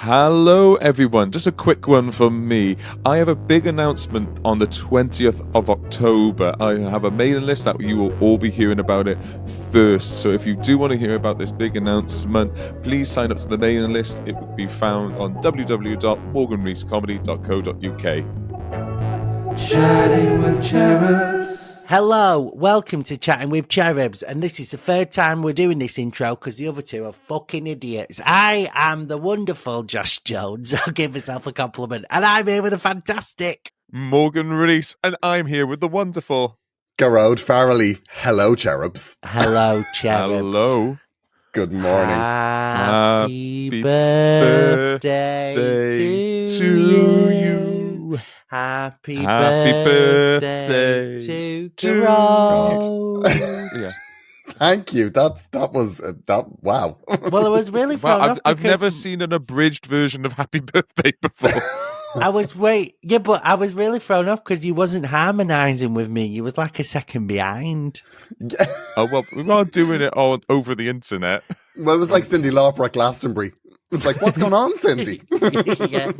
Hello everyone, just a quick one from me. I have a big announcement on the 20th of October. I have a mailing list that you will all be hearing about it first. So if you do want to hear about this big announcement, please sign up to the mailing list. It will be found on www.morganreescomedy.co.uk. Chatting with Cherubs. Hello, welcome to Chatting with Cherubs, and this is the third time we're doing this intro because the other two are fucking idiots. I am the wonderful Josh Jones. I'll give myself a compliment, and I'm here with a fantastic Morgan Rees, and I'm here with the wonderful Gearoid Farrelly. Hello, Cherubs. Hello, Cherubs. Hello. Good morning. Happy birthday to you. Happy birthday to Gearoid. Yeah. Thank you. That was wow. Well, I was really thrown off. I've never seen an abridged version of Happy Birthday before. I was really thrown off because you wasn't harmonising with me. You was like a second behind. Oh, well, we weren't doing it all over the internet. Well, it was like Cyndi Lauper at Glastonbury. It was like, what's going on, Cindy? Yeah.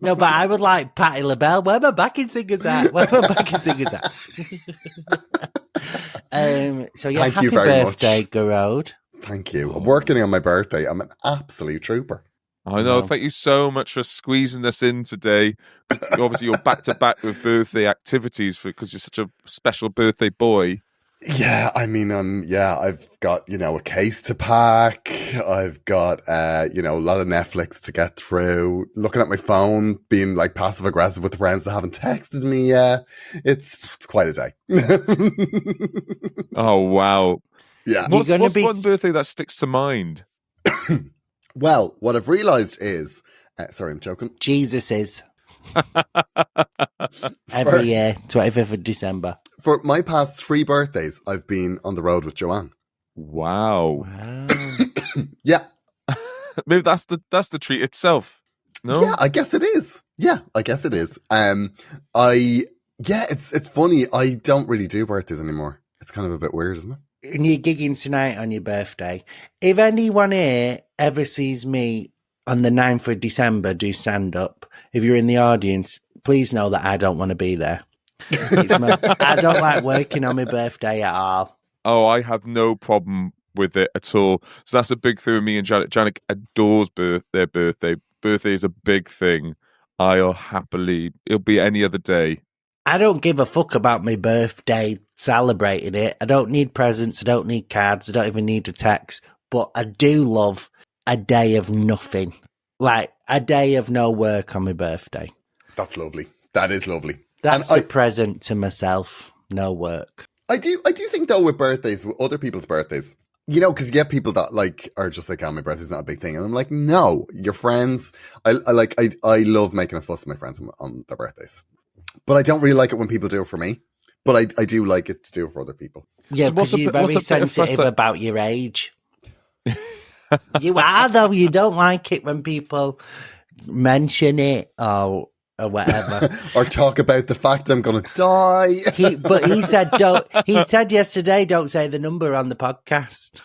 No, but I would like Patti LaBelle. Where my backing singers at? So yeah, Thank you happy very birthday, much. Gearoid. Thank you. I'm working on my birthday. I'm an absolute trooper. I know. Thank you so much for squeezing us in today. Obviously, you're back to back with birthday activities because you're such a special birthday boy. Yeah, I mean, I've got, a case to pack. I've got, a lot of Netflix to get through. Looking at my phone, being like passive aggressive with friends that haven't texted me yet. It's quite a day. Oh, wow. Yeah. What's one birthday that sticks to mind? Well, what I've realised is, sorry, I'm joking. Jesus is. Every year, 25th of December. For my past 3 birthdays, I've been on the road with Joanne. Wow. Yeah. Maybe that's the treat itself. No? Yeah, I guess it is. It's funny. I don't really do birthdays anymore. It's kind of a bit weird, isn't it? And you're gigging tonight on your birthday. If anyone here ever sees me on the 9th of December do stand-up, if you're in the audience, please know that I don't want to be there. I don't like working on my birthday at all. Oh, I have no problem with it at all. So that's a big thing with me and Janet. Janet adores their birthday. Birthday is a big thing. It'll be any other day. I don't give a fuck about my birthday, celebrating it. I don't need presents. I don't need cards. I don't even need a text. But I do love a day of nothing. Like a day of no work on my birthday. That's lovely. That is lovely. That's a present to myself. No work. I do think though with birthdays, with other people's birthdays, because you get people that like are just like, oh, my birthday's not a big thing, and I'm like, no, your friends. I love making a fuss with my friends on their birthdays, but I don't really like it when people do it for me. But I do like it to do it for other people. Yeah, because you're very sensitive about your age. You are though. You don't like it when people mention it or whatever, or talk about the fact I'm going to die. He said don't. He said yesterday, don't say the number on the podcast.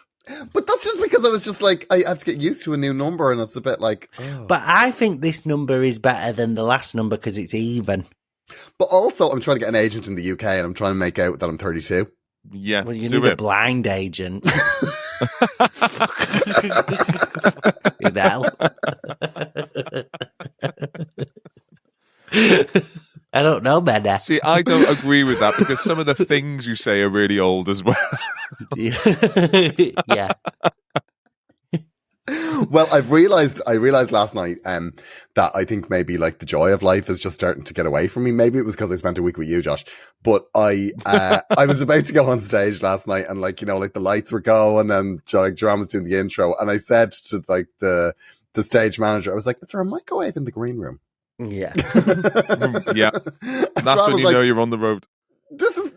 But that's just because I was just like, I have to get used to a new number, and it's a bit like. Oh. But I think this number is better than the last number because it's even. But also, I'm trying to get an agent in the UK, and I'm trying to make out that I'm 32. Yeah, well, you need a blind agent. You know. I don't know, man. See, I don't agree with that because some of the things you say are really old as well. Yeah. Well, I realized last night that I think maybe like the joy of life is just starting to get away from me. Maybe it was because I spent a week with you, Josh. But I was about to go on stage last night, and like the lights were going, and Joanne was doing the intro, and I said to like the stage manager, I was like, "Is there a microwave in the green room?" Yeah. Yeah. That's when you know you're on the road. This is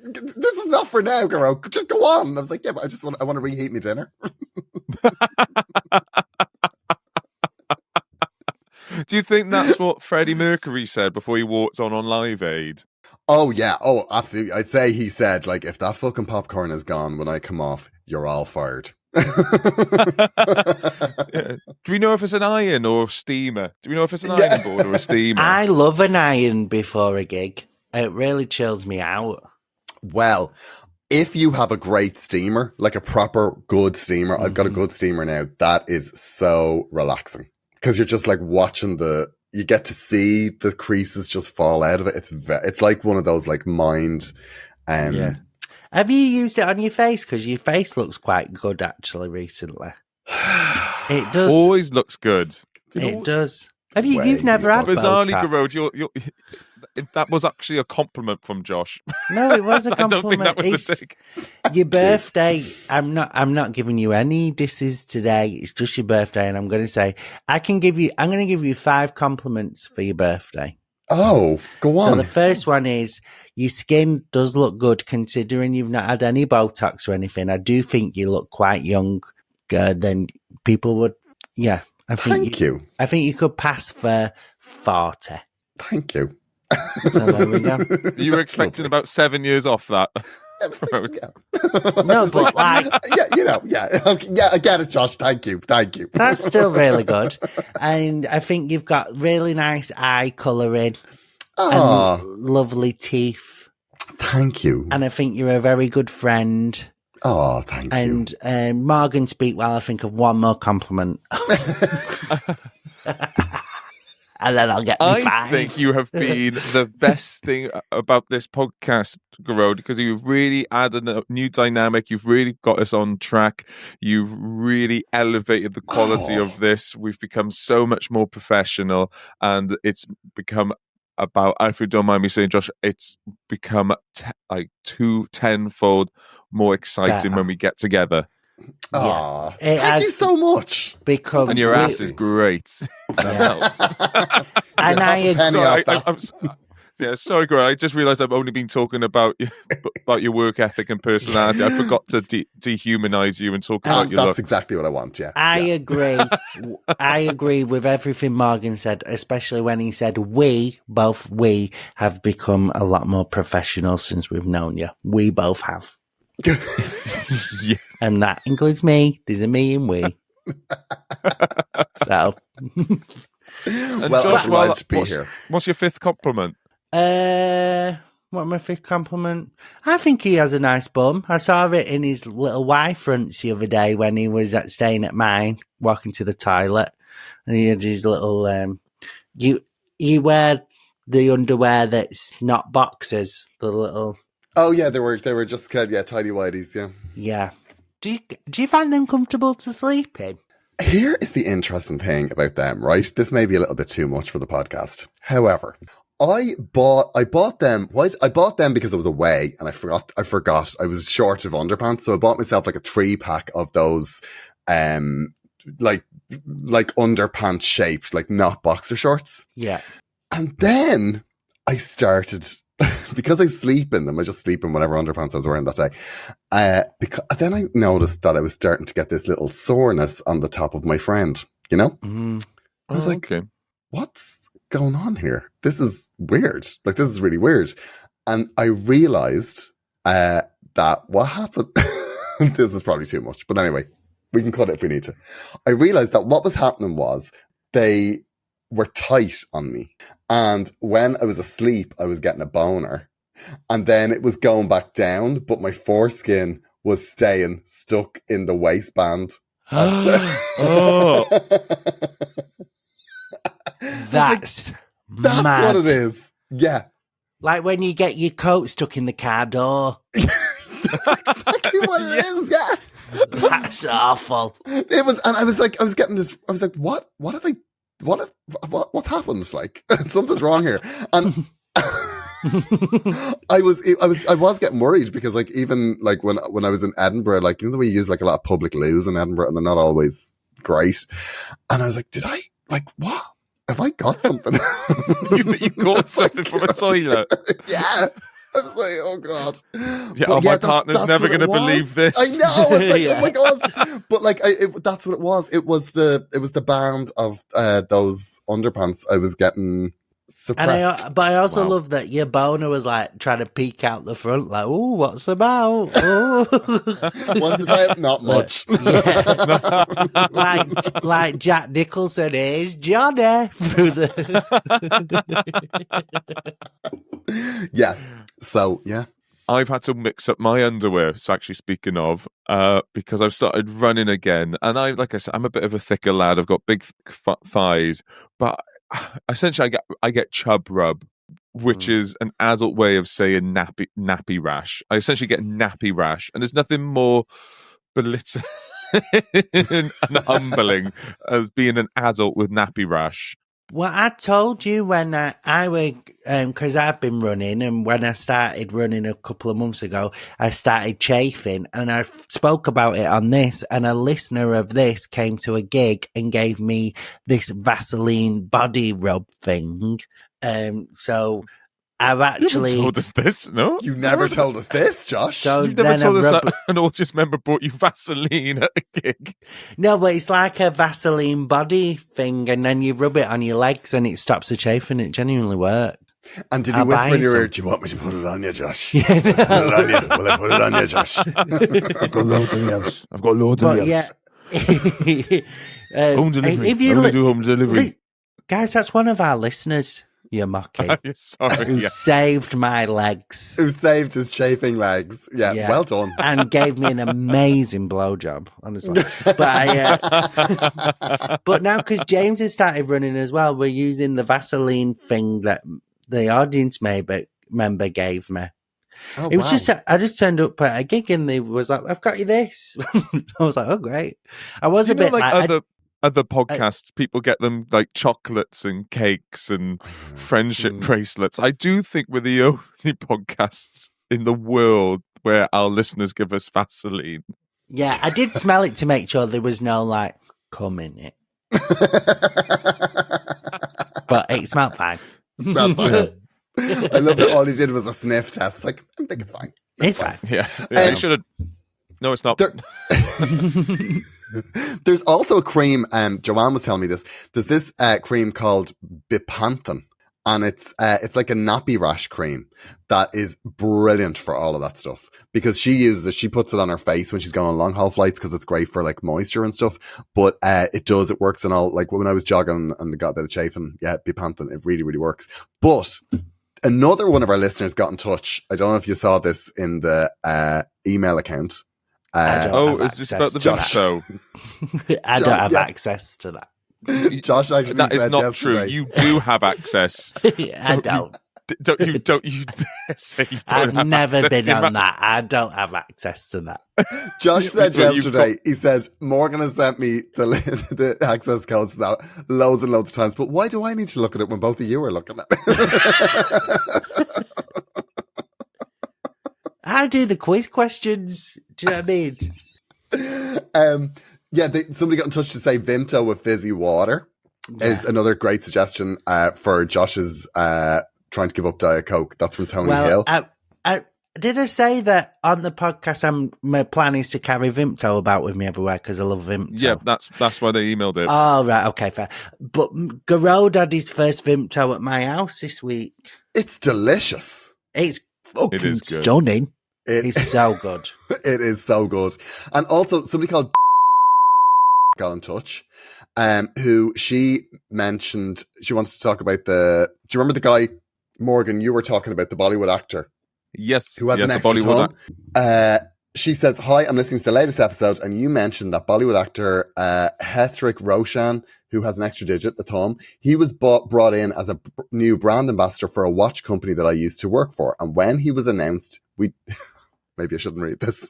not for now, girl. Just go on. I was like, yeah, but I want to reheat my dinner. Do you think that's what Freddie Mercury said before he walked on Live Aid? Oh, yeah. Oh, absolutely. I'd say he said, like, if that fucking popcorn is gone when I come off, you're all fired. Yeah. Do we know if it's an iron or a steamer? Do we know if it's an iron board or a steamer? I love an iron before a gig. It really chills me out. Well, if you have a great steamer, like a proper good steamer, I've got a good steamer now, that is so relaxing. Because you're just like watching you get to see the creases just fall out of it. It's like one of those like mind. Yeah. Have you used it on your face? Because your face looks quite good actually recently. It does. Always looks good. It does. Have you? You've never had Bizarrely, Botox? Gearoid, that was actually a compliment from Josh. No, it was a compliment. I don't think that was a dig. Your birthday. I'm not giving you any disses today. It's just your birthday, and I'm going to say I'm going to give you 5 compliments for your birthday. Oh, go on. So the first one is your skin does look good considering you've not had any Botox or anything. I do think you look quite young. Then people would, yeah. Thank you. I think you could pass for 40. Thank you. So there we go. You were expecting about 7 years off that. No, but like, I get it, Josh. Thank you. That's still really good, and I think you've got really nice eye colouring and lovely teeth. Thank you. And I think you're a very good friend. Oh, thank you. And Morgan, speak while I think of one more compliment. And then I'll get me 5. I think you have been the best thing about this podcast, Gearoid, because you've really added a new dynamic. You've really got us on track. You've really elevated the quality of this. We've become so much more professional, and it's become about, if you don't mind me saying, Josh, it's become like 10-fold more exciting when we get together. Yeah. Thank you so much. Because and your ass is great. That helps. And I agree. Sorry, Gearoid. I just realised I've only been talking about your work ethic and personality. I forgot to dehumanise you and talk about your looks. That's exactly what I want, yeah. I agree. I agree with everything Morgan said, especially when he said we have become a lot more professional since we've known you. We both have. Yeah. And that includes me. There's a me and we. So. Well, Josh, I'm glad to be here. What's your 5th compliment? What my 5th compliment? I think he has a nice bum. I saw it in his little Y fronts the other day when he was staying at mine, walking to the toilet, and he had his little. You wear the underwear that's not boxers, the little. Oh yeah, they were just tiny whities, yeah. Yeah. Do you find them comfortable to sleep in? Here is the interesting thing about them, right? This may be a little bit too much for the podcast. However, I bought them. I bought them because I was away and I forgot. I was short of underpants, so I bought myself like a 3-pack of those, like underpants shaped, like not boxer shorts. Yeah. And then I started. Because I sleep in them, I just sleep in whatever underpants I was wearing that day. Because then I noticed that I was starting to get this little soreness on the top of my friend, you know? Mm. I was like, what's going on here? This is weird. Like, this is really weird. And I realized that what happened, this is probably too much, but anyway, we can cut it if we need to. I realized that what was happening was they were tight on me. And when I was asleep, I was getting a boner. And then it was going back down, but my foreskin was staying stuck in the waistband. Oh. That's mad. What it is. Yeah. Like when you get your coat stuck in the car door. That's exactly what it is, yeah. That's awful. It was, and I was getting this, I was like, what's happened? Like, something's wrong here. And I was getting worried because like, even like when I was in Edinburgh, like, you know the way you use like a lot of public loos in Edinburgh and they're not always great. And I was like, what? Have I got something? you caught something from a toilet? Yeah. I was like, oh God. Yeah, my partner's never going to believe this. I know. It's like, oh my God. But like, that's what it was. It was the band of those underpants I was getting suppressed. But I also Wow. love that your boner was like trying to peek out the front, like, "Oh, what's about?" Oh. What's about? Not much. Yeah. like Jack Nicholson is Johnny through the. Yeah. So, yeah. I've had to mix up my underwear. So actually, speaking of, because I've started running again, and like I said, I'm a bit of a thicker lad. I've got big thighs, but essentially, I get chub rub, which is an adult way of saying nappy rash. I essentially get nappy rash, and there's nothing more belittling and humbling as being an adult with nappy rash. Well, I told you when I was, because I've been running, and when I started running a couple of months ago, I started chafing, and I spoke about it on this, and a listener of this came to a gig and gave me this Vaseline body rub thing. So I've You actually haven't told us this, no? You never told us this, Josh. So You've never then told I us rub- that an audience member brought you Vaseline at a gig. No, but it's like a Vaseline body thing, and then you rub it on your legs, and it stops the chafing. It genuinely worked. And did he I'll whisper buy in your ear, some. do you want me to put it on you, Josh? Put it on you. Will I put it on you, Josh? I've got loads in the house. I've got loads in But the house. yeah, Home delivery. If you I only li- do home delivery. guys, that's one of our listeners. You're mocking. Sorry. Who Yeah. saved my legs Who saved his chafing legs. Yeah, Yeah. well done. and gave me an amazing blowjob, honestly. But now, because James has started running as well, we're using the Vaseline thing that the audience member gave me. Oh, It was wow. just, I just turned up at a gig and they was like, "I've got you this." I was like, "Oh, great." I was You a know, bit like other podcasts, people get them like chocolates and cakes and friendship bracelets. I do think we're the only podcasts in the world where our listeners give us Vaseline. yeah, I did smell it to make sure there was no like cum in it, but it smelled fine. Smells fine. I love that all he did was a sniff test. Like, I think it's fine. It's fine. Yeah, you should have. No, it's not. There- There's also a cream, Joanne was telling me this. There's this cream called Bepanthen, and it's like a nappy rash cream that is brilliant for all of that stuff, because she uses it, she puts it on her face when she's going on long haul flights because it's great for like moisture and stuff. But it works in all, like when I was jogging and got a bit of chafing, yeah, Bepanthen, it really, really works. But another one of our listeners got in touch. I don't know if you saw this in the email account. I don't Oh, have is this about the Josh. Vimto? I don't have yeah. access to that. Josh actually That is said not yesterday. true. You do have access. I don't. Don't you dare say you don't I've have never access been to on that. I don't have access to that. Josh said You've yesterday, he said, Morgan has sent me the access codes to that loads and loads of times, but why do I need to look at it when both of you are looking at it? I do the quiz questions. Do you know what I mean? Somebody got in touch to say Vimto with fizzy water is another great suggestion for Josh's trying to give up Diet Coke. That's from Tony Hill. Did I say that on the podcast? My plan is to carry Vimto about with me everywhere because I love Vimto. Yeah, that's why they emailed it. Oh, right. Okay, fair. But Gearoid had his first Vimto at my house this week. It's delicious. It's fucking It is good. stunning. It's so good. It is so good. And also, somebody called got in touch, who she mentioned she wants to talk about do you remember the guy, Morgan, you were talking about, the Bollywood actor? Yes, Who has yes, an the extra Bollywood thumb? She says, "Hi, I'm listening to the latest episode, and you mentioned that Bollywood actor Hrithik Roshan, who has an extra digit, a thumb, he was brought in as a new brand ambassador for a watch company that I used to work for. And when he was announced, maybe I shouldn't read this.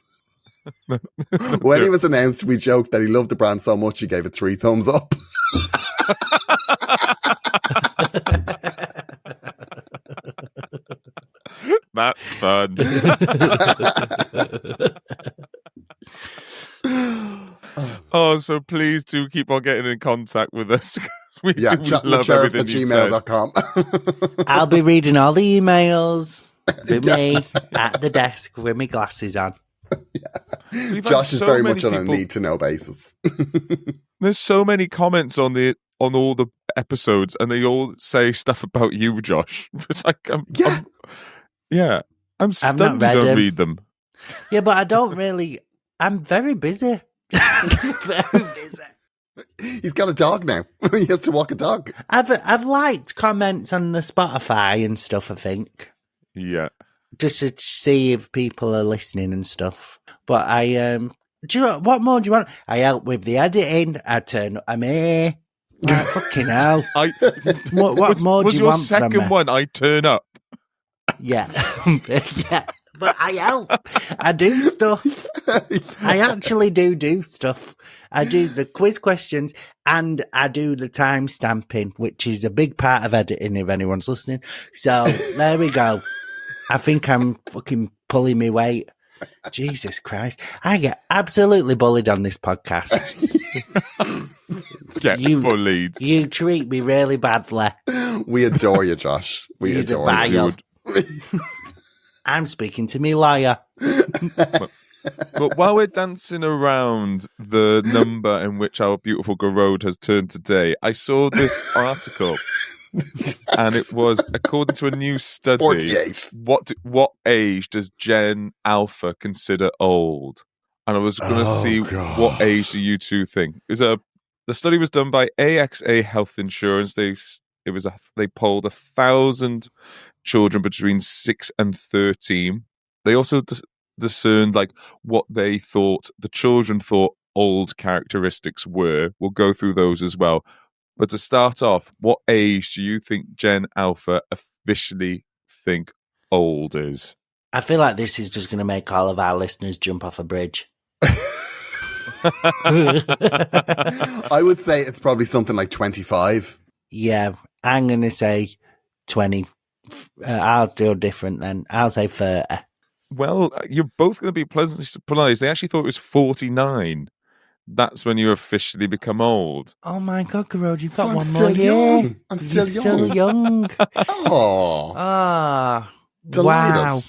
When he was announced, we joked that he loved the brand so much he gave it 3 thumbs up." That's fun. Oh, so please do keep on getting in contact with us. We Yeah, do love chattingwithcherubs everything you say. @gmail.com. I'll be reading all the emails with me at the desk with my glasses on. We've had Josh is so very many much on a people- need to know basis. There's so many comments on the on all the episodes, and they all say stuff about you, Josh. It's like, I'm stunned you read don't them. read them. Yeah, but I don't really. I'm very busy. Very busy. He's got a dog now. He has to walk a dog. I've liked comments on the Spotify and stuff, I think. Yeah. Just to see if people are listening and stuff. But do you know what more do you want? I help with the editing. I turn. I'm here. Like, fucking hell. What more do you want from me? Was your second one? I turn up. Yeah, yeah. But I help. I do stuff. I actually do stuff. I do the quiz questions and I do the time stamping, which is a big part of editing if anyone's listening. So there we go. I think I'm fucking pulling my weight. Jesus Christ. I get absolutely bullied on this podcast. Get bullied. You treat me really badly. We adore you, Josh. We adore you. I'm speaking to me lawyer. But while we're dancing around the number in which our beautiful Gearoid has turned today, I saw this article, and it was, according to a new study, 48. What age does Gen Alpha consider old? And I was going to see what age do you two think? The study was done by AXA Health Insurance. They polled 1,000 children between 6 and 13. They also discerned like what they thought the children thought old characteristics were. We'll go through those as well. But to start off, what age do you think Gen Alpha officially think old is? I feel like this is just going to make all of our listeners jump off a bridge. I would say it's probably something like 25. Yeah, I'm going to say 20. I'll do different then. I'll say 30. Well, you're both going to be pleasantly surprised. They actually thought it was 49. That's when you officially become old. Oh my God, Gearoid, you've got So one more year. young. I'm still You're young. Still young. Oh, Ah, delighted. wow.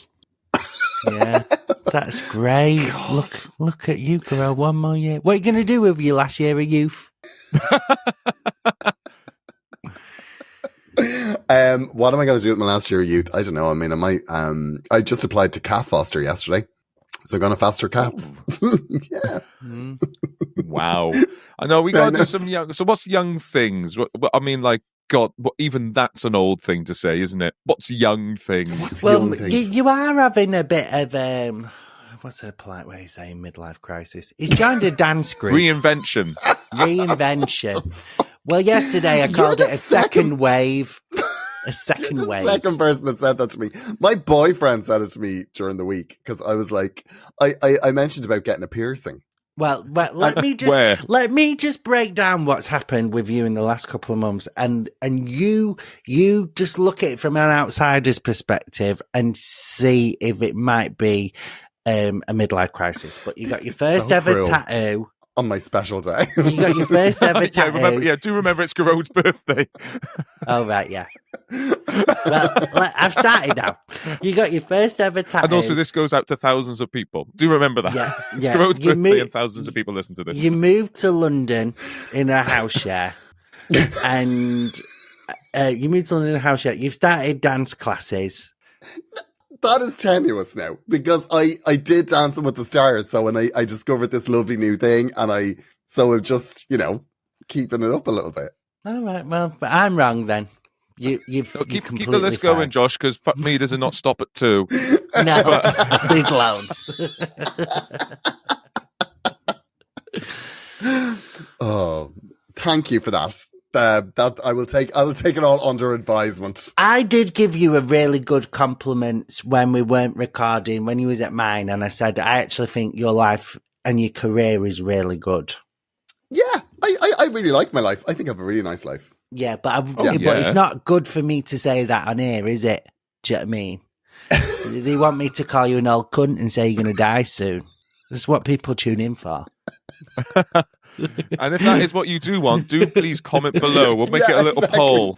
Yeah, that's great. Look at you, Gearoid. One more year. What are you going to do with your last year of youth? What am I going to do with my last year of youth? I don't know. I mean, I just applied to calf foster yesterday, so I'm going to foster cats. Yeah. Wow. I know we got to do some young. So what's young things? What, I mean, like, God, even that's an old thing to say, isn't it? What's young things? Well, you are having a bit of what's a polite way of saying midlife crisis? He's joined a dance group. Reinvention. Well, yesterday I called it a second wave. A second wave. Second person that said that to me. My boyfriend said it to me during the week because I was like, I mentioned about getting a piercing. Well, let me just break down what's happened with you in the last couple of months, and you just look at it from an outsider's perspective and see if it might be a midlife crisis. But you got your first ever tattoo. On my special day. You got your first ever tattoo. Do remember it's Gearoid's birthday. Oh, right, yeah. Well, I've started now. You got your first ever tattoo. And also this goes out to thousands of people. Do remember that. Yeah, it's Gearoid's birthday and thousands of people listen to this. You moved to London in a house share. And you've started dance classes. That is tenuous now because I did Dancing with the Stars. So when I discovered this lovely new thing and I'm just, keeping it up a little bit. All right. Well, but I'm wrong then. Keep the list going, Josh, because fuck me, does it not stop at 2? No, there's loads. Oh, thank you for that. That I will take it all under advisement. I did give you a really good compliment when we weren't recording, when you was at mine, and I said I actually think your life and your career is really good. Yeah, I really like my life. I think I have a really nice life. Yeah, but it's not good for me to say that on air, is it? Do you know what I mean? They want me to call you an old cunt and say you're going to die soon. That's what people tune in for. And if that is what you do want, do please comment below. We'll make it a little poll.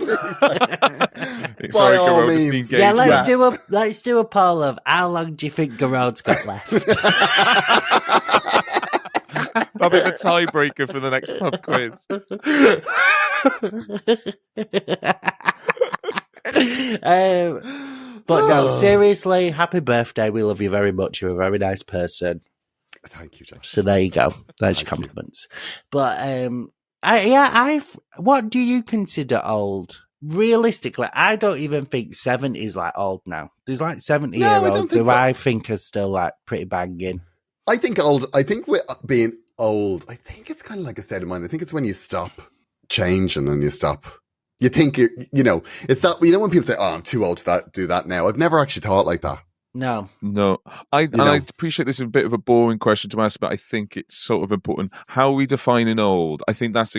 Sorry, all means. Yeah, let's do a poll of how long do you think Gearoid's got left? I'll be the tiebreaker for the next pub quiz. But no, seriously, happy birthday. We love you very much. You're a very nice person. Thank you, Josh. So there you go. There's your compliments. But what do you consider old? Realistically, I don't even think 70 is like old now. There's like 70-year-olds who I think are still like pretty banging. I think old. I think with being old, I think it's kind of like a state of mind. I think it's when you stop changing and you stop. You think it's that. When people say, "Oh, I'm too old to do that now." I've never actually thought like that. No. I appreciate this is a bit of a boring question to ask, but I think it's sort of important. How are we defining old? I think that's.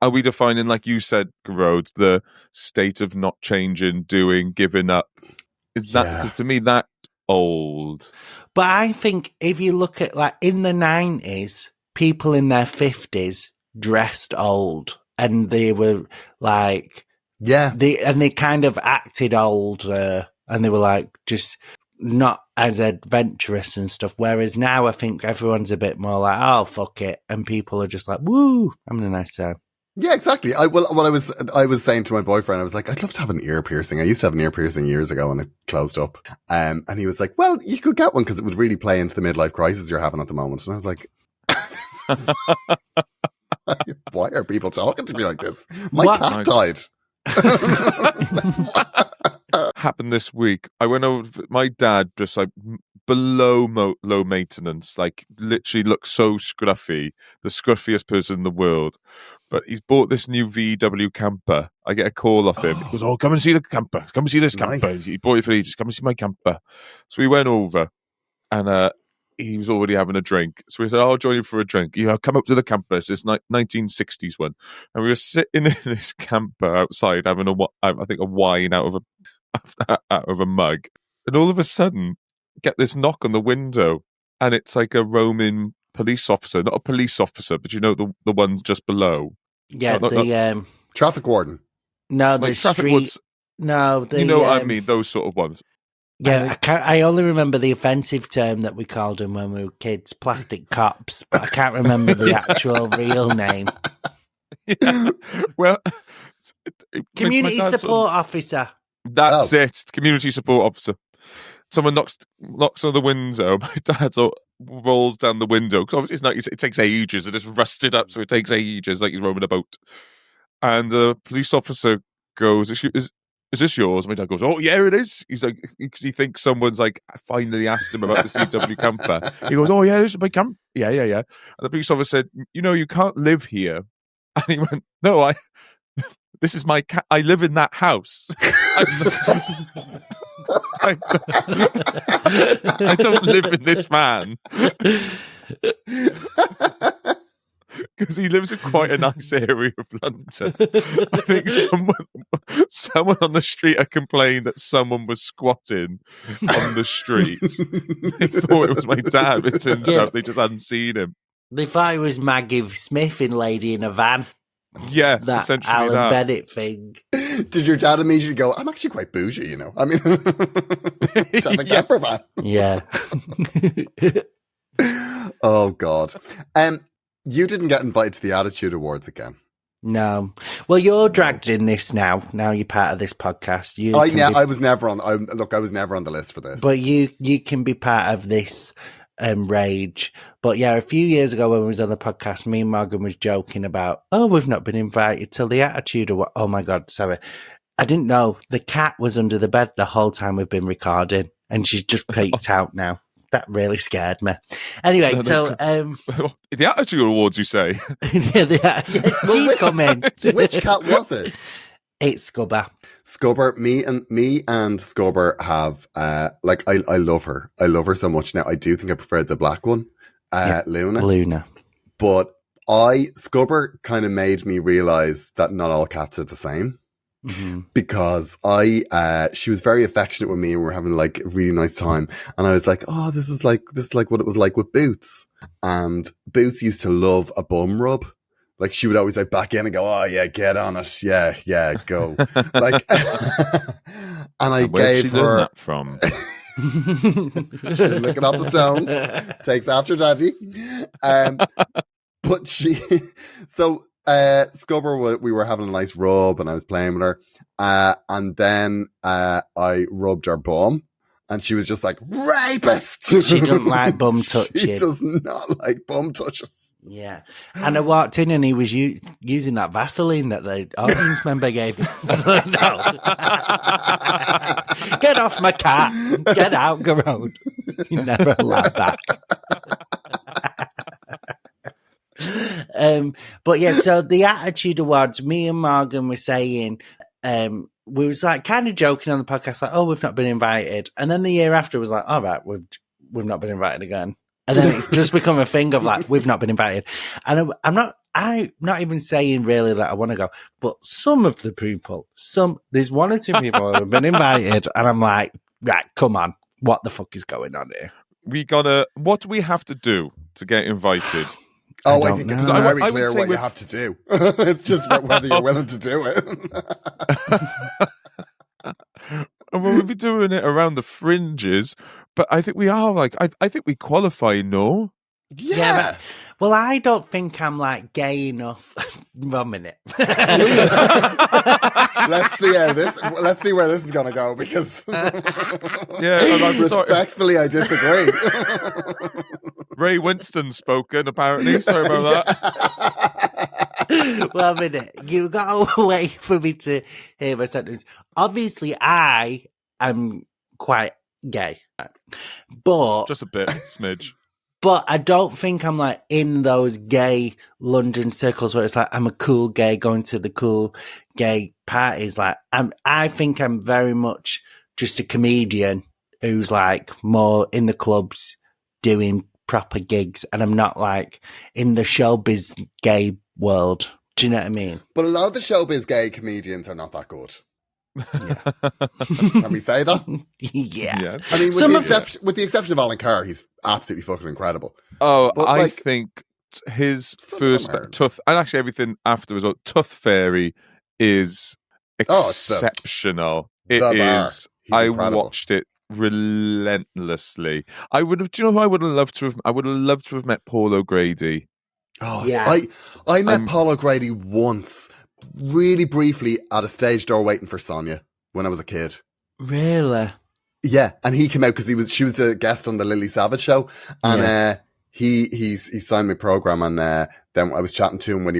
Are we defining, like you said, Gearoid, the state of not changing, doing, giving up? Is that, because to me, that's old. But I think if you look at, like, in the 90s, people in their 50s dressed old and they were like, they kind of acted old and they were like just not as adventurous and stuff. Whereas now I think everyone's a bit more like, oh, fuck it. And people are just like, woo, I'm having a nice time. Yeah, exactly. I was saying to my boyfriend, I was like, I'd love to have an ear piercing. I used to have an ear piercing years ago and it closed up. And he was like, well, you could get one because it would really play into the midlife crisis you're having at the moment. And I was like, why are people talking to me like this? My cat died. Happened this week. I went over. My dad just like below low maintenance, like literally looks so scruffy, the scruffiest person in the world. But he's bought this new VW camper. I get a call off him. He goes, "Oh, come and see the camper. Come and see this camper." Nice. He bought it for ages. Come and see my camper. So we went over, and he was already having a drink. So we said, "I'll join you for a drink. Come up to the camper. It's this 1960s one." And we were sitting in this camper outside having a wine out of a mug. And all of a sudden, get this knock on the window, and it's like a roaming police officer, not a police officer, but the ones just below. Yeah, traffic warden. No, the traffic street. wards, no, what I mean, those sort of ones. Yeah, I only remember the offensive term that we called them when we were kids, plastic cops, but I can't remember the actual real name. Yeah. Well, community support officer. That's it. Community support officer. Someone knocks on the window. My dad rolls down the window because obviously it's not. It takes ages. It is rusted up, so it takes ages, like he's rowing a boat. And the police officer goes, "Is this yours?" My dad goes, "Oh yeah, it is." He's like, because he thinks someone's like finally asked him about the CW camper. He goes, "Oh yeah, this is my camper." Yeah. And the police officer said, "You can't live here." And he went, "No, this is my I live in that house. I don't live in this van." Because he lives in quite a nice area of London. I think someone on the street had complained that someone was squatting on the street. They thought it was my dad, but it turns out they just hadn't seen him. They thought it was Maggie Smith in Lady in a Van. Yeah, that essentially Alan Bennett thing. Did your dad immediately go, "I'm actually quite bougie, I mean, to have a camper van." Yeah. Oh, God. You didn't get invited to the Attitude Awards again. No. Well, you're dragged in this now. Now you're part of this podcast. I was never on. I was never on the list for this. But you can be part of this rage. But yeah, a few years ago when we was on the podcast, me and Morgan was joking about, we've not been invited to the Attitude Award. Oh my God, sorry. I didn't know the cat was under the bed the whole time we've been recording, and she's just peeked out now. That really scared me. Anyway, the Attitude Awards, you say? She's coming. Which cat was it? It's Scubber. Scubber, me and Scubber have I love her. I love her so much. Now I do think I prefer the black one, Luna. But Scubber kind of made me realize that not all cats are the same. Mm-hmm. Because she was very affectionate with me and we were having like a really nice time, and I was like, "Oh, this is like what it was like with Boots." And Boots used to love a bum rub. Like she would always like back in and go, "Oh yeah, get on it, yeah, go." Like, and I gave her that from. Looking off the stones, takes after daddy. But Scubber, we were having a nice rub and I was playing with her. And then I rubbed her bum and she was just like, rapist! She doesn't like bum touching. She does not like bum touches. Yeah. And I walked in and he was using that Vaseline that the audience member gave me. No. Get off my cat. Get out, Gearoid. You never allowed that. But yeah, so the Attitude Awards, me and Morgan were saying, we was like kind of joking on the podcast, like, oh, we've not been invited. And then the year after was like, all right, we've not been invited again. And then it's just become a thing of like, we've not been invited. And I'm not even saying really that I want to go, but some of the people, there's one or two people who have been invited, and I'm like, right, come on, what the fuck is going on here? What do we have to do to get invited? I think it's very clear what you have to do. It's just whether you're willing to do it. And we'll be doing it around the fringes, but I think we are like, I think we qualify, no? Yeah. Well, I don't think I'm like gay enough. 1 minute. Let's see where this is going to go, because respectfully, I disagree. Ray Winston spoken, apparently. Sorry about that. 1 minute. You got to wait for me to hear my sentence. Obviously, I am quite gay, but just a bit, smidge. But I don't think I'm like in those gay London circles where it's like I'm a cool gay going to the cool gay parties. Like I think I'm very much just a comedian who's like more in the clubs doing proper gigs, and I'm not like in the showbiz gay world. Do you know what I mean? But a lot of the showbiz gay comedians are not that good. Yeah. Can we say that? Yeah. I mean, with the exception of Alan Carr, he's absolutely fucking incredible. Oh, but I think his first Tuth, and actually everything after as well, Tuth Fairy is exceptional. It is. I watched it relentlessly. I would have. Do you know who I would have loved to have? I would have loved to have met Paul O'Grady. Oh, yeah. I met Paul O'Grady once, really briefly, at a stage door waiting for Sonia when I was a kid. Really? Yeah, and he came out because she was a guest on the Lily Savage show, and he signed my program, and then I was chatting to him when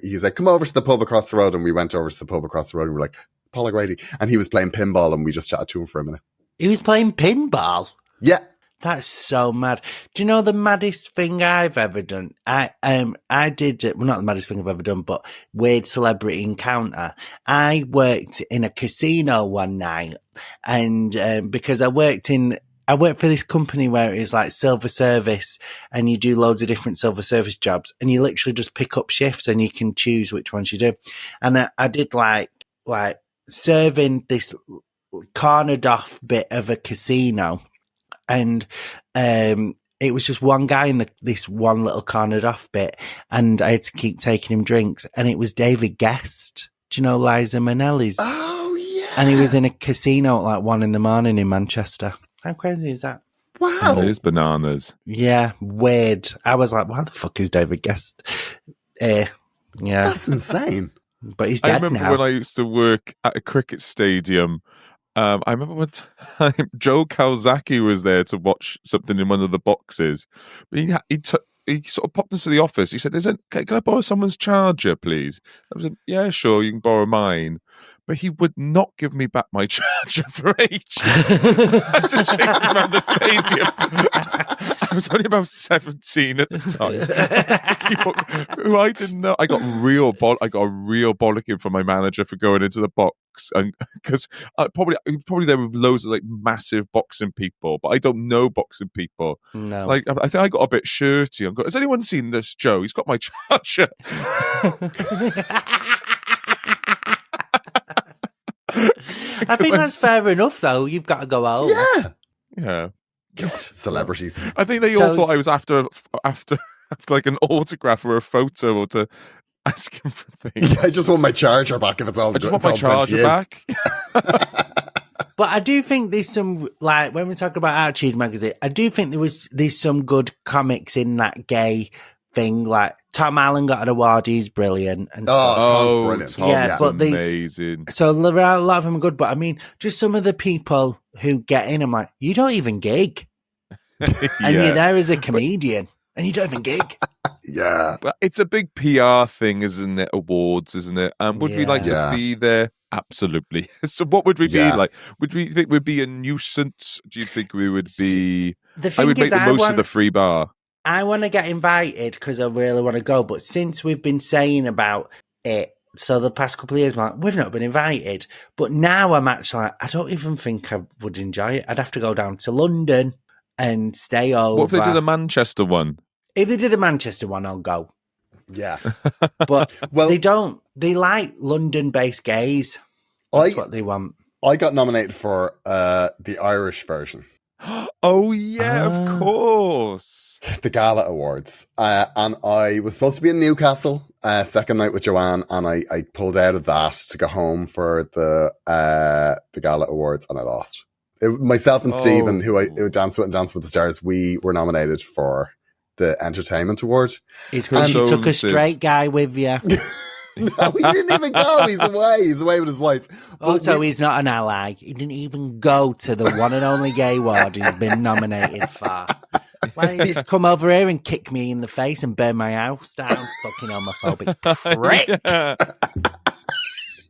he's like, come over to the pub across the road, and we went over to the pub across the road, and we were like, Paul O'Grady, and he was playing pinball, and we just chatted to him for a minute. He was playing pinball? Yeah. That's so mad. Do you know the maddest thing I've ever done? I did, well, not the maddest thing I've ever done, but weird celebrity encounter. I worked in a casino one night, and because I worked for this company where it's like silver service, and you do loads of different silver service jobs, and you literally just pick up shifts and you can choose which ones you do. And I did like serving this cornered off bit of a casino. And it was just one guy in this one little cornered off bit, and I had to keep taking him drinks. And it was David Guest. Do you know Liza Minnelli's? Oh, yeah. And he was in a casino at like 1 a.m. in Manchester. How crazy is that? Wow. It is bananas. Yeah, weird. I was like, why the fuck is David Guest? Yeah. That's insane. But he's dead now. I remember when I used to work at a cricket stadium. I remember one time Joe Kawasaki was there to watch something in one of the boxes. But he sort of popped into the office. He said, can I borrow someone's charger, please? I was like, yeah, sure, you can borrow mine. But he would not give me back my charger for ages. I had to chase him around the stadium. I was only about 17 at the time. Who I didn't know. I got a real bollocking from my manager for going into the box, and because probably there were loads of like massive boxing people, but I don't know boxing people. No, like I think I got a bit shirty. Has anyone seen this, Joe? He's got my charger. I think that's fair enough, though. You've got to go home. Yeah. God, celebrities. I think they all thought I was after like an autograph or a photo, or to ask him for things. Yeah, I just want my charger back if it's all. I just want my charger back. But I do think there's some, like, when we talk about Attitude magazine, I do think there's some good comics in that gay thing, like Tom Allen got an award. He's brilliant and stuff. Tom's brilliant. Tom's Yeah, but these- amazing. So there are a lot of them are good, but I mean, just some of the people who get in, I'm like, you don't even gig, and you're there as a comedian, and you don't even gig. Yeah. Well, it's a big PR thing, isn't it? Awards, isn't it? And would we like to Yeah. be there? Absolutely. So what would we be like? Would we think we'd be a nuisance? Do you think we would be... The I thing would is, make the most of the free bar. I want to get invited because I really want to go, but since we've been saying about it, so the past couple of years, I'm like, we've not been invited. But now I'm actually like, I don't even think I would enjoy it. I'd have to go down to London and stay over. What if they did a Manchester one? If they did a Manchester one, I'll go. Yeah. But Well, they don't. They like London-based gays. That's what they want. I got nominated for the Irish version, Oh, yeah, of course. the Gala Awards. And I was supposed to be in Newcastle second night with Joanne, and I pulled out of that to go home for the Gala Awards, and I lost. Myself and Stephen, who danced with and Danced with the Stars, we were nominated for the Entertainment Award. It's because you took a Condolences. straight guy with you. No, he didn't even go. He's away. He's away with his wife. Also, he's not an ally. He didn't even go to the one and only gay award he's been nominated for. Why don't you just come over here and kick me in the face and burn my house down? Fucking homophobic prick.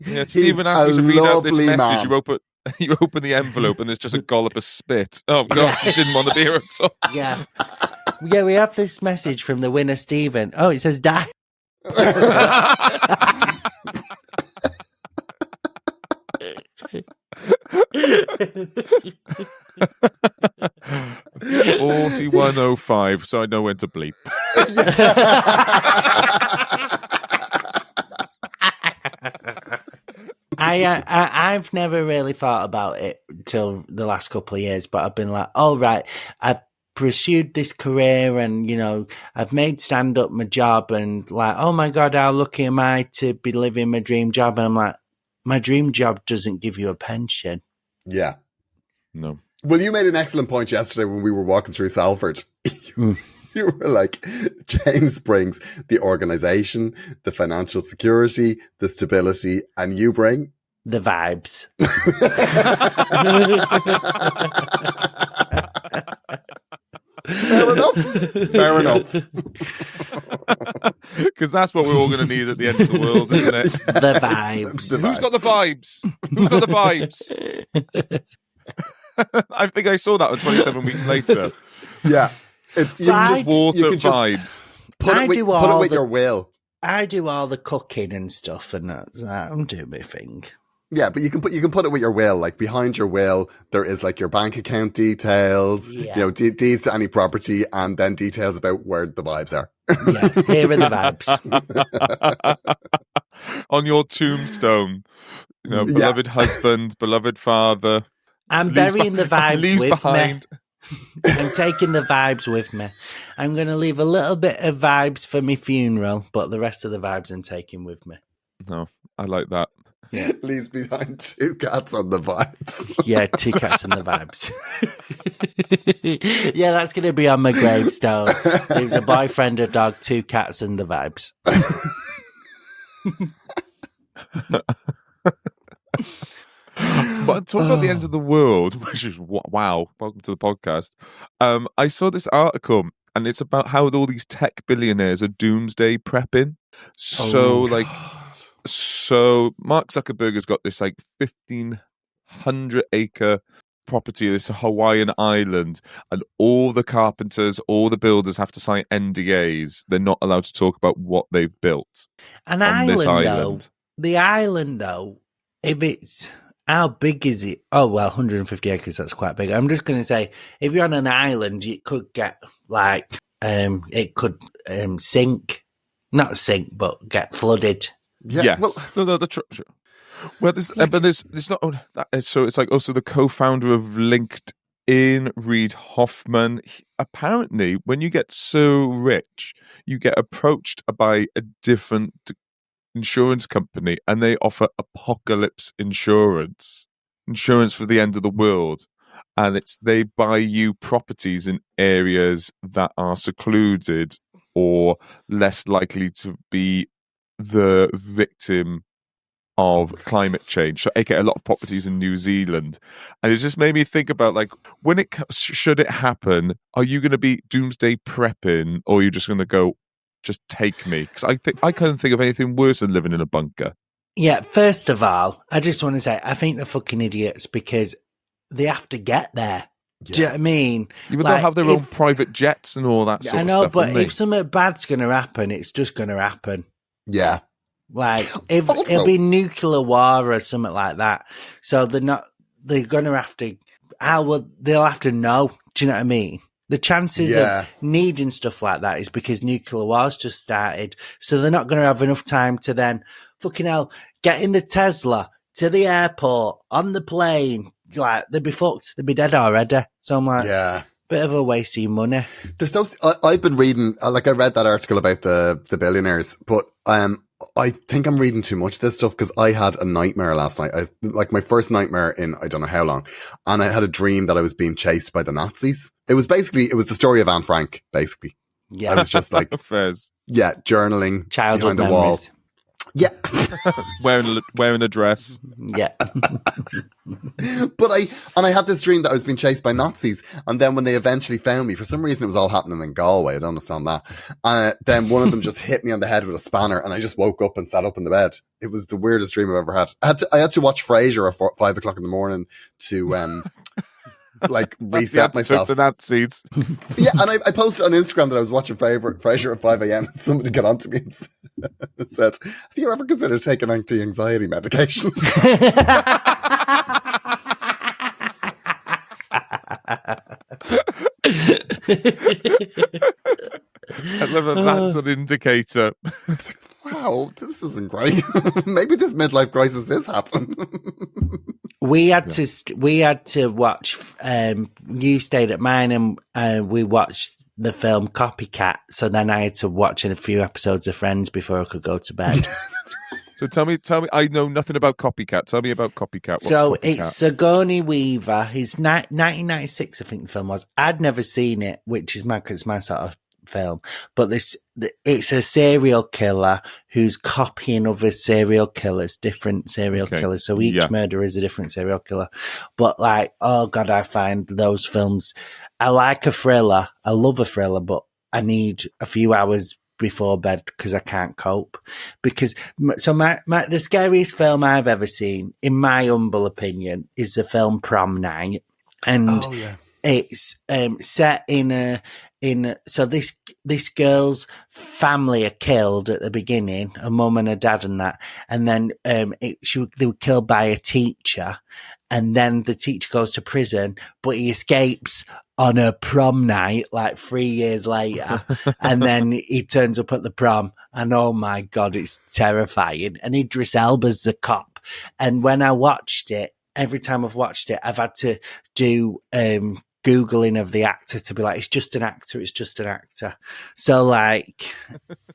Yeah, Stephen asked me to read out this lovely message. man. You open the envelope and there's just a gollop of spit. Oh, God, he didn't want to be here at all. Yeah. Yeah, we have this message from the winner, Stephen. Oh, it says die. $41.05, so I know when to bleep. I've never really thought about it till the last couple of years, but I've been like, oh, right, I've pursued this career and, you know, I've made stand-up my job and like, oh my God, how lucky am I to be living my dream job? And I'm like, my dream job doesn't give you a pension. Yeah. No. Well, you made an excellent point yesterday when we were walking through Salford. You were like, James brings the organisation, the financial security, the stability, and you bring the vibes. Fair enough. Fair enough. Because that's what we're all going to need at the end of the world, isn't it? The vibes. Who's got the vibes? Who's got the vibes? I think I saw that on 27 Weeks Later. Yeah. It's you Fried- can just, Water you can just vibes. put it with your will. I do all the cooking and stuff, and I'm doing my thing. Yeah, but you can put it with your will. Like behind your will, there is like your bank account details, Yeah. you know, deeds to any property, and then details about where the vibes are. Yeah, here are the vibes. On your tombstone, you know, Yeah. beloved husband, beloved father. I'm leaves burying the vibes leaves with behind. me. I'm taking the vibes with me. I'm going to leave a little bit of vibes for my funeral, but the rest of the vibes I'm taking with me. No, I like that. Leaves behind 2 cats on the vibes. Yeah, 2 cats and the vibes. Yeah, that's going to be on my gravestone. Leaves a boyfriend, a dog, 2 cats and the vibes. But talking about the end of the world, which is wow, welcome to the podcast. I saw this article, and it's about how all these tech billionaires are doomsday prepping. So, so Mark Zuckerberg has got this like 1,500-acre property, this Hawaiian island, and all the carpenters, all the builders have to sign NDAs. They're not allowed to talk about what they've built An on this island. though, the island though, if it's, how big is it? Oh, well, 150 acres, that's quite big. I'm just going to say, if you're on an island, it could get like, it could sink. Not sink, but get flooded. Yeah, Yes. well- No, well, there's not. So it's like also the co-founder of LinkedIn, Reid Hoffman. Apparently, when you get so rich, you get approached by a different insurance company, and they offer apocalypse insurance for the end of the world, and they buy you properties in areas that are secluded or less likely to be the victim of climate change. So, aka a lot of properties in New Zealand, and it just made me think about like when it should it happen, are you going to be doomsday prepping, or are you just going to go, just take me? Because I couldn't think of anything worse than living in a bunker. Yeah, first of all, I just want to say I think they're fucking idiots because they have to get there. Yeah. Do you know what I mean? Even they'll have their own private jets and all that sort I of know, stuff. but if something bad's going to happen, it's just going to happen. Yeah. Like, if Also- it'll be nuclear war or something like that. So they're going to have to, they'll have to know. Do you know what I mean? The chances of needing stuff like that is because nuclear war's just started. So they're not going to have enough time to then, fucking hell, get in the Tesla to the airport, on the plane. Like, they'd be fucked. They'd be dead already. So I'm like, bit of a waste of your money. I've been reading, like I read that article about the billionaires, but I think I'm reading too much of this stuff because I had a nightmare last night. Like my first nightmare in I don't know how long. And I had a dream that I was being chased by the Nazis. It was the story of Anne Frank, basically. Yeah. I was just like, journaling Childhood behind a wall. memories. Yeah. wearing a dress. Yeah. But I had this dream that I was being chased by Nazis, and then when they eventually found me, for some reason it was all happening in Galway. I don't understand that. Then one of them just hit me on the head with a spanner, and I just woke up and sat up in the bed. It was the weirdest dream I've ever had. I had to watch Frasier at 5 o'clock in the morning to like reset myself. To Nazis. Yeah, and I posted on Instagram that I was watching Frasier at 5 a.m. and somebody got onto me and said, "Have you ever considered taking anti-anxiety medication?" I love that. That's an indicator. Wow, this isn't great. Maybe this midlife crisis is happening. We had to watch. You stayed at mine, and we watched the film Copycat. So then I had to watch a few episodes of Friends before I could go to bed. So tell me. I know nothing about Copycat. Tell me about Copycat. What's so Copycat? It's Sigourney Weaver. His 1996, I think the film was. I'd never seen it, which is mad because it's my sort of film. But it's a serial killer who's copying other serial killers, different serial killers. So each murderer is a different serial killer. But like, oh God, I find those films. I like a thriller. I love a thriller, but I need a few hours before bed because I can't cope. Because the scariest film I've ever seen, in my humble opinion, is the film Prom Night, and it's set so this girl's family are killed at the beginning, a mum and a dad and that, and then they were killed by a teacher, and then the teacher goes to prison, but he escapes on a prom night like 3 years later, and then he turns up at the prom, and oh my God, it's terrifying. And Idris Elba's the cop, and when I watched it, every time I've watched it, I've had to do Googling of the actor to be like, it's just an actor. So like,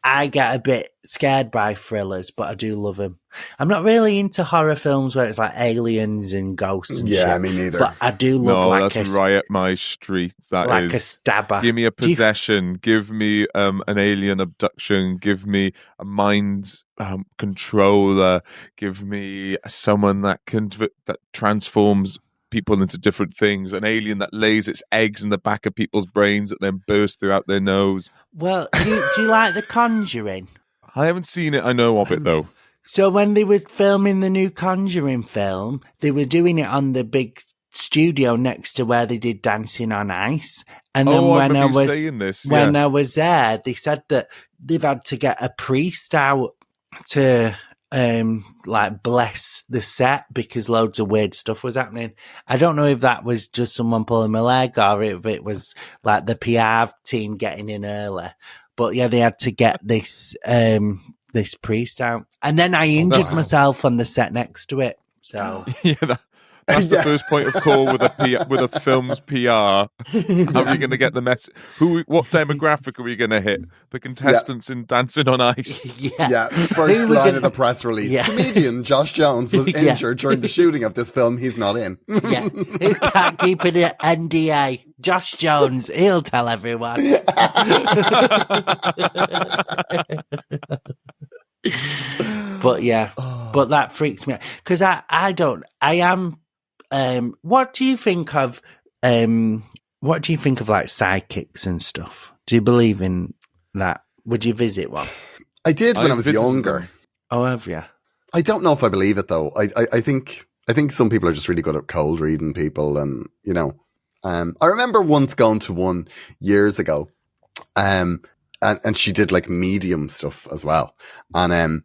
I get a bit scared by thrillers, but I do love them. I'm not really into horror films where it's like aliens and ghosts and shit. Me neither. But I do love that's right up my street. That like is a stabber. Give me a possession. Give me an alien abduction. Give me a mind controller. Give me someone that that transforms people into different things, an alien that lays its eggs in the back of people's brains that then burst throughout their nose. Well, do you like The Conjuring? I haven't seen it. I know of it though. So when they were filming the new Conjuring film, they were doing it on the big studio next to where they did Dancing on Ice. And then when I was there, they said that they've had to get a priest out to like bless the set because loads of weird stuff was happening. I don't know if that was just someone pulling my leg or if it was like the PR team getting in early. But yeah, they had to get this priest out, and then I injured myself on the set next to it. So That's the first point of call with with a film's PR. How are you going to get the message? What demographic are we going to hit? The contestants in Dancing on Ice. Yeah. First line of the press release. Yeah. Comedian Josh Jones was injured during the shooting of this film. He's not in. Yeah, who can't keep it at NDA? Josh Jones, he'll tell everyone. But yeah, but that freaks me out because I am. What do you think of like sidekicks and stuff? Do you believe in that? Would you visit one? I did when I was younger. Them. Oh, have you? I don't know if I believe it though. I think some people are just really good at cold reading people, and you know. I remember once going to one years ago, and she did like medium stuff as well, and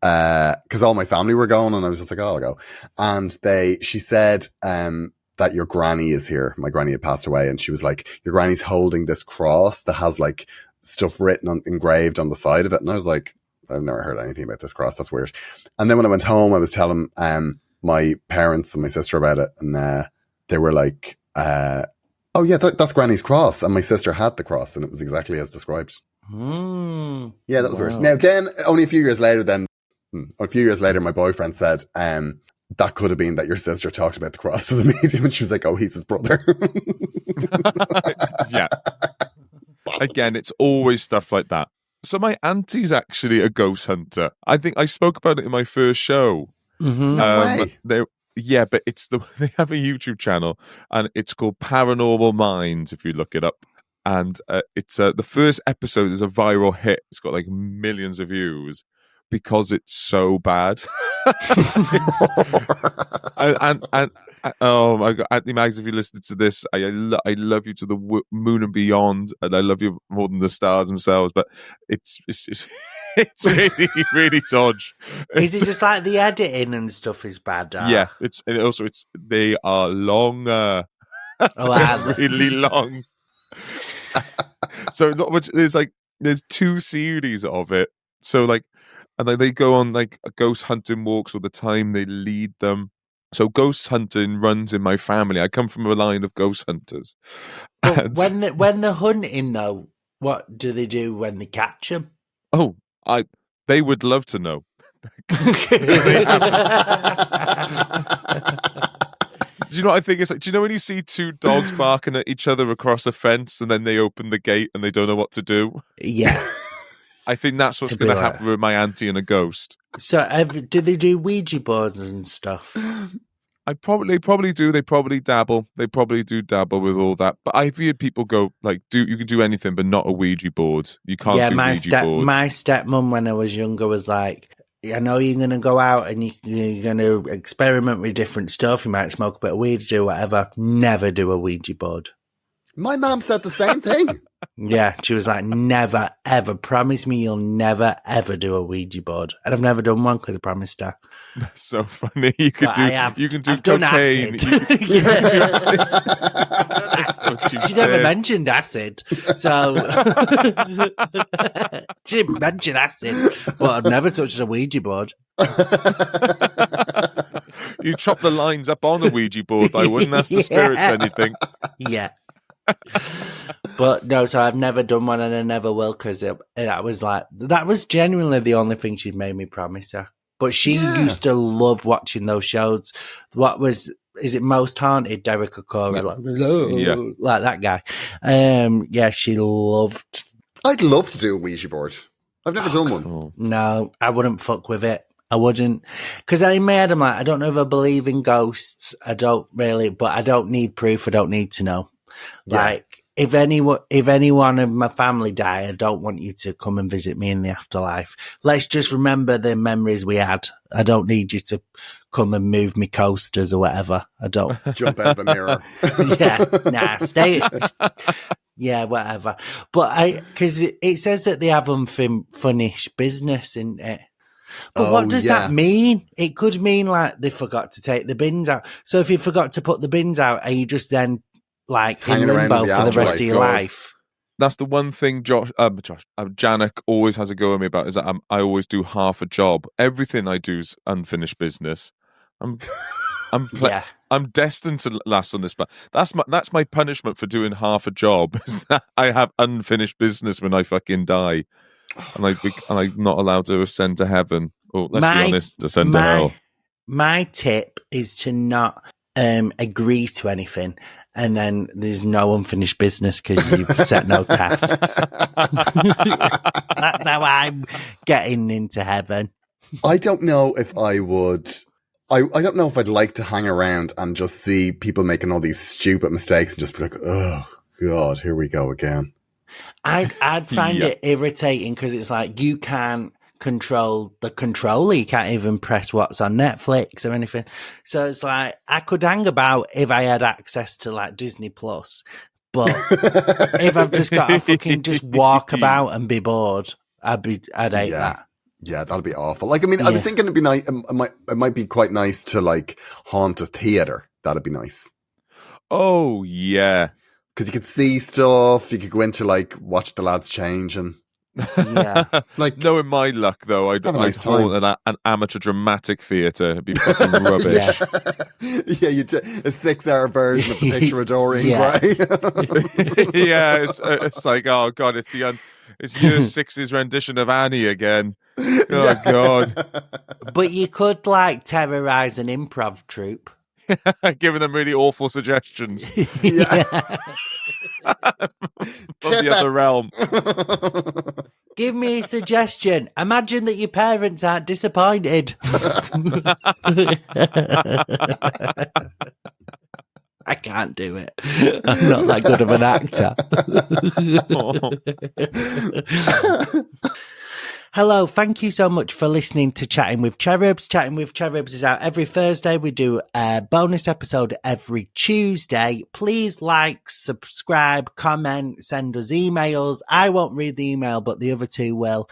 because all my family were going, and I was just like, oh, I'll go, and she said that your granny is here. My granny had passed away, and she was like, your granny's holding this cross that has like stuff engraved on the side of it, and I was like, I've never heard anything about this cross. That's weird. And then when I went home, I was telling my parents and my sister about it, and they were like, oh yeah, that's Granny's cross, and my sister had the cross, and it was exactly as described. Yeah, that was weird. Now then, only a few years later, my boyfriend said that could have been that your sister talked about the cross to the medium, and she was like, oh, he's his brother. Yeah. Again, it's always stuff like that. So my auntie's actually a ghost hunter. I think I spoke about it in my first show. Mm-hmm. No way. Yeah, but they have a YouTube channel, and it's called Paranormal Minds, if you look it up. And it's the first episode is a viral hit. It's got like millions of views because it's so bad. Oh my God, Anthony Maggs, if you listen to this, I love you to the moon and beyond, and I love you more than the stars themselves. But it's really, really dodge. Is it just like the editing and stuff is bad? Yeah, they are longer. Oh, really long. So not much. There's 2 series of it. So like, and then they go on like ghost hunting walks all the time. They lead them. So ghost hunting runs in my family. I come from a line of ghost hunters. But when they're hunting though, what do they do when they catch them? Oh, they would love to know. Do you know what I think? It's like, do you know when you see 2 dogs barking at each other across a fence, and then they open the gate and they don't know what to do? Yeah. I think that's what's going to happen with my auntie and a ghost. So, do they do Ouija boards and stuff? They probably do. They probably dabble. They probably do dabble with all that. But I've heard people go like, you can do anything, but not a Ouija board. You can't do Ouija boards. My stepmom, when I was younger, was like, I know you're going to go out and you're going to experiment with different stuff. You might smoke a bit of weed, do whatever. Never do a Ouija board. My mom said the same thing. Yeah, she was like, never, ever. Promise me you'll never, ever do a Ouija board. And I've never done one because I promised her. That's so funny. You can do I've cocaine. She never mentioned acid. So she didn't mention acid. But I've never touched a Ouija board. You chop the lines up on the Ouija board, but I wouldn't ask the spirits anything. Yeah. But no, so I've never done one, and I never will, because that was genuinely the only thing she'd made me promise her. But she used to love watching those shows. Is it Most Haunted? Derek Okora, like that guy. Yeah, she loved. I'd love to do a Ouija board. I've never done one. No, I wouldn't fuck with it. I wouldn't, because in my head I'm like, I don't know if I believe in ghosts. I don't really, but I don't need proof. I don't need to know. Yeah. Like, if anyone of my family die, I don't want you to come and visit me in the afterlife. Let's just remember the memories we had. I don't need you to come and move me coasters or whatever. I don't. Jump out of a mirror. Stay. Yeah, whatever. But because it says that they have unfinished business in it. But what does that mean? It could mean like they forgot to take the bins out. So if you forgot to put the bins out, are you just then like hanging in limbo around for the rest of your life? That's the one thing Janek always has a go at me about, is that I always do half a job. Everything I do is unfinished business. I'm I'm destined to last on this planet. That's my punishment for doing half a job. Is that I have unfinished business when I fucking die, and I'm not allowed to ascend to heaven. Or let's be honest, ascend to hell. My tip is to not agree to anything, and then there's no unfinished business because you've set no tasks. That's how I'm getting into heaven. I don't know if I would. I don't know if I'd like to hang around and just see people making all these stupid mistakes and just be like, oh God, here we go again. I'd find it irritating because it's like you can't control the controller. You can't even press what's on Netflix or anything. So it's like I could hang about if I had access to like Disney Plus, but if I've just got to fucking just walk about and be bored, I'd hate that. Yeah, that'd be awful. Like, I mean, I was thinking it'd be nice. It might be quite nice to like haunt a theater. That'd be nice. Oh yeah, because you could see stuff. You could go into like watch the lads change and. Yeah, like knowing my luck though, I'd haunt an amateur dramatic theatre. It'd be fucking rubbish. Yeah, a 6-hour version of the Picture of Dorian Gray. Yeah, it's like, oh God, it's year 6's rendition of Annie again. Oh God. But you could like terrorise an improv troupe. Giving them really awful suggestions. From the other realm. Give me a suggestion. Imagine that your parents aren't disappointed. I can't do it. I'm not that good of an actor. Hello, thank you so much for listening to Chatting with Cherubs. Chatting with Cherubs is out every Thursday. We do a bonus episode every Tuesday. Please like, subscribe, comment, send us emails. I won't read the email, but the other two will.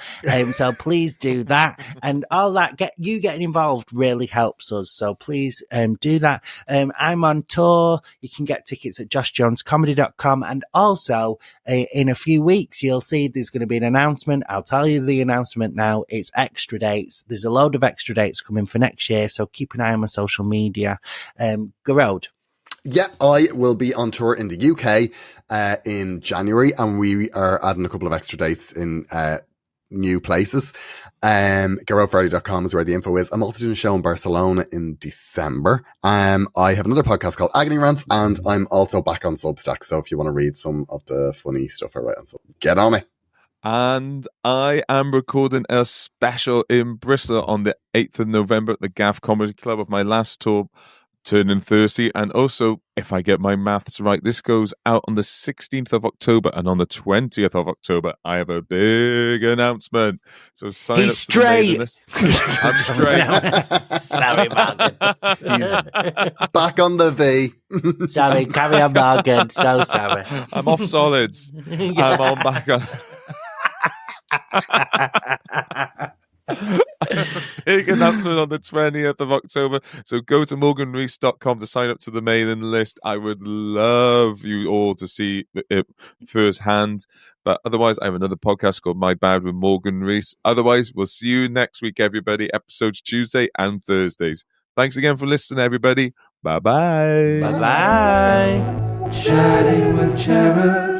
So please do that. And all that, getting involved really helps us. So please do that. I'm on tour. You can get tickets at joshjonescomedy.com. And also, in a few weeks, you'll see there's going to be an announcement. I'll tell you the announcement now. It's extra dates. There's a load of extra dates coming for next year, so keep an eye on my social media. Gearoid. Yeah, I will be on tour in the UK in January, and we are adding a couple of extra dates in new places. GearoidFarrelly.com is where the info is. I'm also doing a show in Barcelona in December. I have another podcast called Agony Rants, and I'm also back on Substack, so if you want to read some of the funny stuff I write on Substack, get on me. And I am recording a special in Bristol on the 8th of November at the Gaff Comedy Club of my last tour, turning 30. And also, if I get my maths right, this goes out on the 16th of October. And on the 20th of October, I have a big announcement. So sign He's up straight. To the list. I'm straight. Sorry, Morgan. He's back on the V. Sorry, carry on, Morgan. So sorry. I'm off solids. I'm on back on... Big announcement on the 20th of October. So go to morganrees.com to sign up to the mailing list. I would love you all to see it firsthand. But otherwise, I have another podcast called My Bad with Morgan Rees. Otherwise, we'll see you next week, everybody. Episodes Tuesday and Thursdays. Thanks again for listening, everybody. Bye-bye. Bye-bye. Chatting with Cherubs.